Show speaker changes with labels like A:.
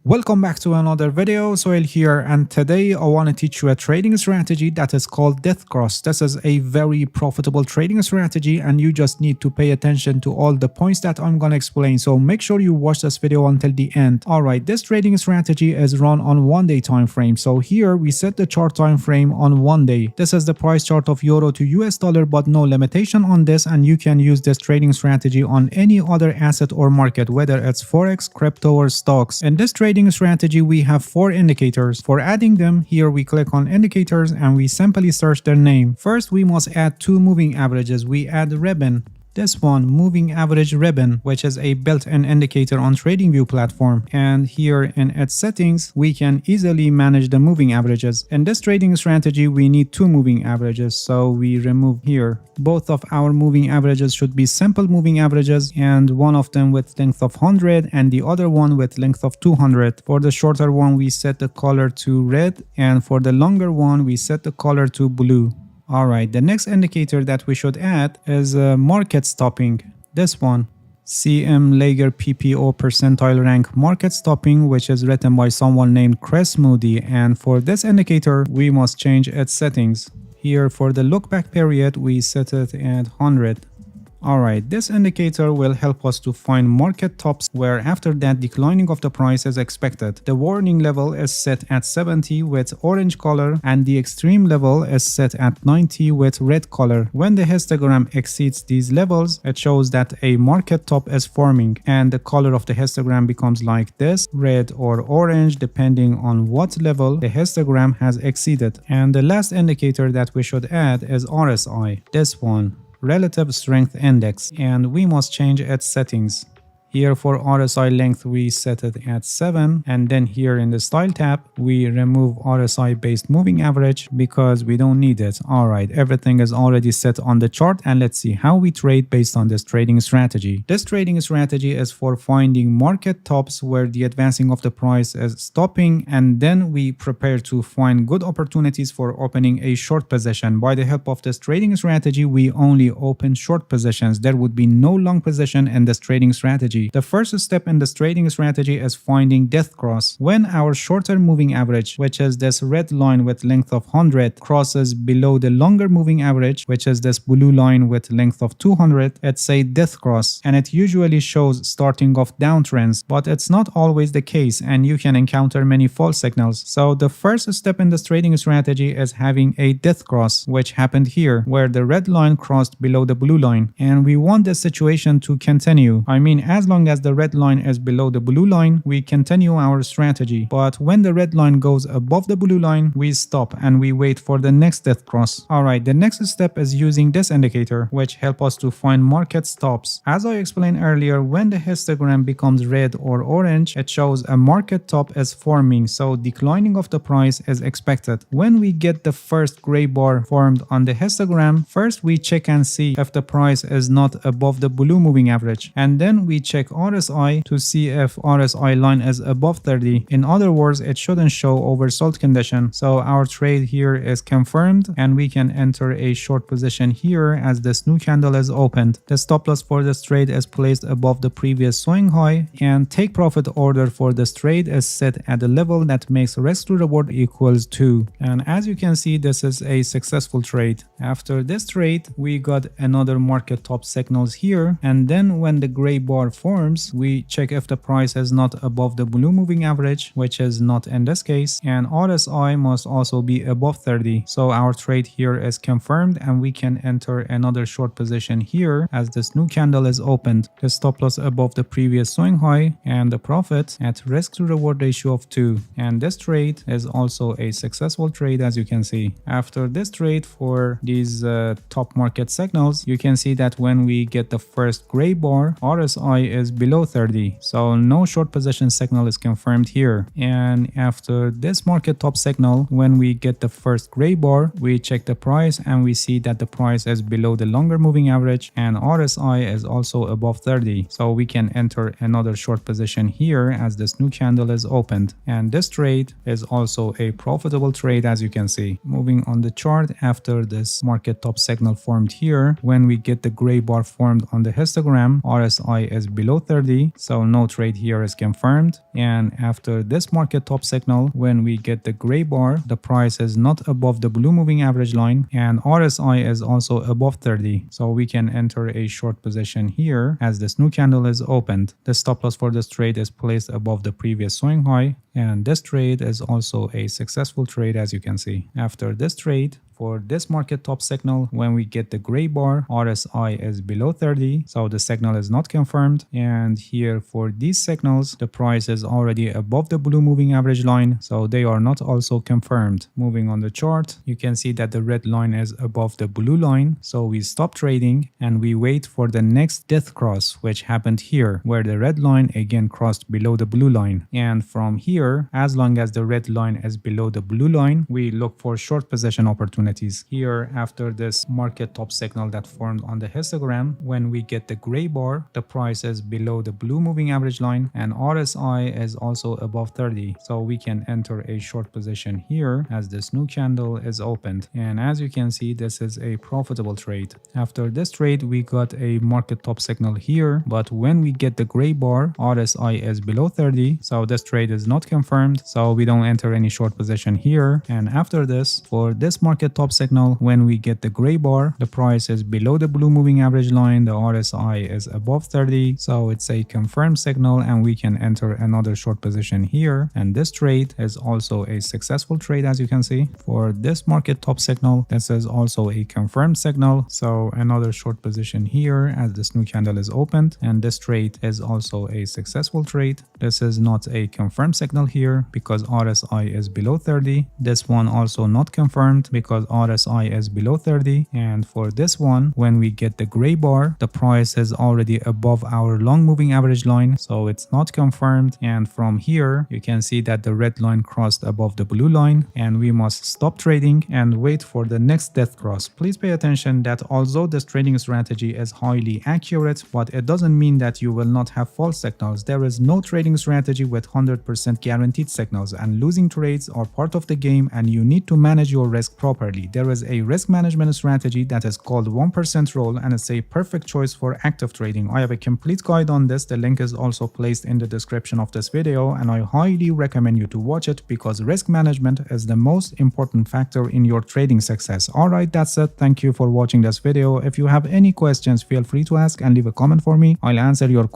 A: Welcome back to another video. Soil here, and today I want to teach you a trading strategy that is called Death Cross. This is a very profitable trading strategy and you just need to pay attention to all the points that I'm going to explain. So make sure you watch this video until the end. Alright, this trading strategy is run on 1 day time frame. So here we set the chart time frame on 1 day. This is the price chart of euro to US dollar, but no limitation on this, and you can use this trading strategy on any other asset or market, whether it's forex, crypto or stocks. In this trading strategy we have 4 indicators. For adding them, here we click on indicators and we simply search their name. First we must add 2 moving averages. We add ribbon. This one, moving average ribbon, which is a built-in indicator on TradingView platform, and here in its settings we can easily manage the moving averages. In this trading strategy we need 2 moving averages, so we remove here. Both of our moving averages should be simple moving averages, and one of them with length of 100 and the other one with length of 200. For the shorter one we set the color to red, and for the longer one we set the color to blue. Alright, the next indicator that we should add is market stopping. This one, CM Lager PPO percentile rank market stopping, which is written by someone named Chris Moody, and for this indicator we must change its settings. Here for the look back period we set it at 100. Alright, this indicator will help us to find market tops where after that declining of the price is expected. The warning level is set at 70 with orange color and the extreme level is set at 90 with red color. When the histogram exceeds these levels, it shows that a market top is forming and the color of the histogram becomes like this, red or orange depending on what level the histogram has exceeded. And the last indicator that we should add is RSI, this one, Relative Strength Index, and we must change its settings. Here for RSI length we set it at 7, and then here in the style tab we remove RSI based moving average because we don't need it. Alright, everything is already set on the chart, and let's see how we trade based on this trading strategy. This trading strategy is for finding market tops where the advancing of the price is stopping, and then we prepare to find good opportunities for opening a short position. By the help of this trading strategy we only open short positions. There would be no long position in this trading strategy. The first step in this trading strategy is finding death cross. When our shorter moving average, which is this red line with length of 100, crosses below the longer moving average, which is this blue line with length of 200, it's a death cross, and it usually shows starting of downtrends, but it's not always the case and you can encounter many false signals. So the first step in this trading strategy is having a death cross, which happened here where the red line crossed below the blue line, and we want this situation to continue. I mean, as long as the red line is below the blue line, we continue our strategy. But when the red line goes above the blue line, we stop and we wait for the next death cross. Alright, the next step is using this indicator, which help us to find market stops. As I explained earlier, when the histogram becomes red or orange, it shows a market top is forming, so declining of the price is expected. When we get the first gray bar formed on the histogram, first we check and see if the price is not above the blue moving average, and then we check RSI to see if RSI line is above 30. In other words, it shouldn't show oversold condition. So our trade here is confirmed and we can enter a short position here as this new candle is opened. The stop loss for this trade is placed above the previous swing high, and take profit order for this trade is set at the level that makes risk to reward equals 2. And as you can see, this is a successful trade. After this trade we got another market top signals here, and then when the gray bar forms we check if the price is not above the blue moving average, which is not in this case, and RSI must also be above 30. So our trade here is confirmed and we can enter another short position here as this new candle is opened. The stop loss above the previous swing high and the profit at risk to reward ratio of 2. And this trade is also a successful trade, as you can see. After this trade for these top market signals, you can see that when we get the first gray bar, RSI is below 30, so no short position signal is confirmed here. And after this market top signal, when we get the first gray bar, we check the price and we see that the price is below the longer moving average and RSI is also above 30, so we can enter another short position here as this new candle is opened. And this trade is also a profitable trade, as you can see. Moving on the chart, after this market top signal formed here, when we get the gray bar formed on the histogram, RSI is below below 30, so no trade here is confirmed. And after this market top signal, when we get the gray bar, the price is not above the blue moving average line, and RSI is also above 30, so we can enter a short position here as this new candle is opened. The stop loss for this trade is placed above the previous swing high, and this trade is also a successful trade, as you can see. After this trade, for this market top signal, when we get the gray bar, RSI is below 30, so the signal is not confirmed. And here for these signals, the price is already above the blue moving average line, so they are not also confirmed. Moving on the chart, you can see that the red line is above the blue line, so we stop trading and we wait for the next death cross, which happened here, where the red line again crossed below the blue line. And from here, as long as the red line is below the blue line, we look for short position opportunities. Here, after this market top signal that formed on the histogram, when we get the gray bar, the price is below the blue moving average line, and RSI is also above 30, so we can enter a short position here as this new candle is opened. And as you can see, this is a profitable trade. After this trade, we got a market top signal here, but when we get the gray bar, RSI is below 30, so this trade is not confirmed, so we don't enter any short position here. And after this, for this market top signal, when we get the gray bar, the price is below the blue moving average line, the RSI is above 30, so it's a confirmed signal and we can enter another short position here. And this trade is also a successful trade, as you can see. For this market top signal, this is also a confirmed signal, so another short position here as this new candle is opened, and this trade is also a successful trade. This is not a confirmed signal here because RSI is below 30. This one also not confirmed because RSI is below 30. And for this one, when we get the gray bar, the price is already above our long moving average line, so it's not confirmed. And from here, you can see that the red line crossed above the blue line, and we must stop trading and wait for the next death cross. Please pay attention that although this trading strategy is highly accurate, but it doesn't mean that you will not have false signals. There is no trading strategy with 100% guaranteed signals, and losing trades are part of the game, and you need to manage your risk properly. There is a risk management strategy that is called 1% rule, and it's a perfect choice for active trading. I have a complete guide on this. The link is also placed in the description of this video, and I highly recommend you to watch it because risk management is the most important factor in your trading success. Alright, that's it. Thank you for watching this video. If you have any questions, feel free to ask and leave a comment for me. I'll answer your questions